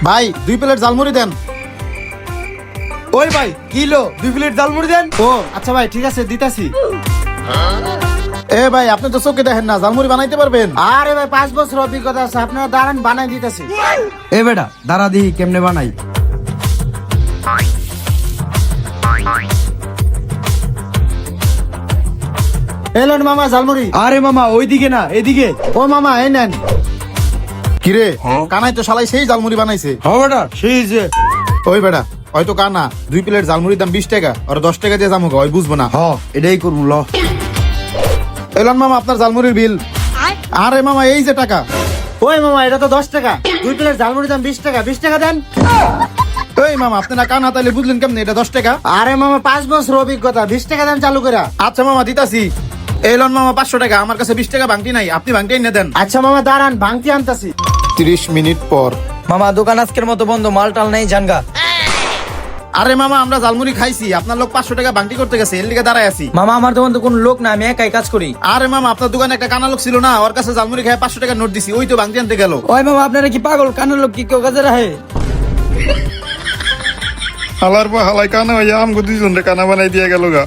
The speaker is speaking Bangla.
ভাই 2 প্লেট ঝালমুড়ি দেন। ওই ভাই কিলো 2 প্লেট ঝালমুড়ি দেন। ও আচ্ছা ভাই ঠিক আছে দিতাছি। এ ভাই আপনি তো চোখে দেখেন না, ঝালমুড়ি বানাইতে পারবেন? আরে ভাই 5 বছর অভিজ্ঞতা আছে, আপনারা দাঁড়ান বানাই দিতেছি। এ বেটা দাঁড়া দিই কেমনে বানাই। এলেন মামা ঝালমুড়ি। আরে মামা ওইদিকে না এদিকে। ও মামা এই নেন। কিরে কানাই তো শালাই সেই ঝালমুড়ি বানাইছে। হ্যাঁ বেটা সেই যে। ওই বেটা হয়তো কানা 2 প্লেট ঝালমুড়ির দাম 20 টাকা আর 10 টাকা দিয়ে যাবো, ওই বুঝবো না। হ এটাই করবো ল। এলান মামা আপনার ঝালমুড়ির বিল। আরে মামা এই যে টাকা। ওই মামা এটা তো 10 টাকা, 2 প্লেট ঝালমুড়ির দাম 20 টাকা, 20 টাকা দেন। এই মামা আপনি না কানা তাইলে বুঝলেন কেমনে এটা 10 টাকা? আরে মামা 5 বছর অভিজ্ঞতা, 20 টাকা দেন চালু করে। আচ্ছা মামা দিতাছি। এলান মামা 500 টাকা, আমার কাছে 20 টাকা বাংটি নাই, আপনি বাংটি এনে দেন। আচ্ছা মামা দাঁড়ান ভাঙতি আনতাছি। 30 মিনিট পর। মামা দোকান আজকের মতো বন্ধ, মাল টাল নাই জানগা। আরে মামা আমরা ঝালমুড়ি খাইছি, আপনার লোক 500 টাকা বাংটি করতে গেছে, এর লিগে দাঁড়ায় আছি। মামা আমার দোকান তো কোনো লোক না, আমি একাই কাজ করি। আরে মামা আপনার দোকানে একটা কানা লোক ছিল না, ওর কাছে ঝালমুড়ি খায় 500 টাকা নোট দিছি, ওই তো বাংটি আনতে গেল। ওই মামা আপনারা কি পাগল? কানের লোক কি কেউ কাজে রাখে? হালার পর হালাই কানা হইয়া আমগো দুইজন রে কানা বানাই দিয়ে গেল গা।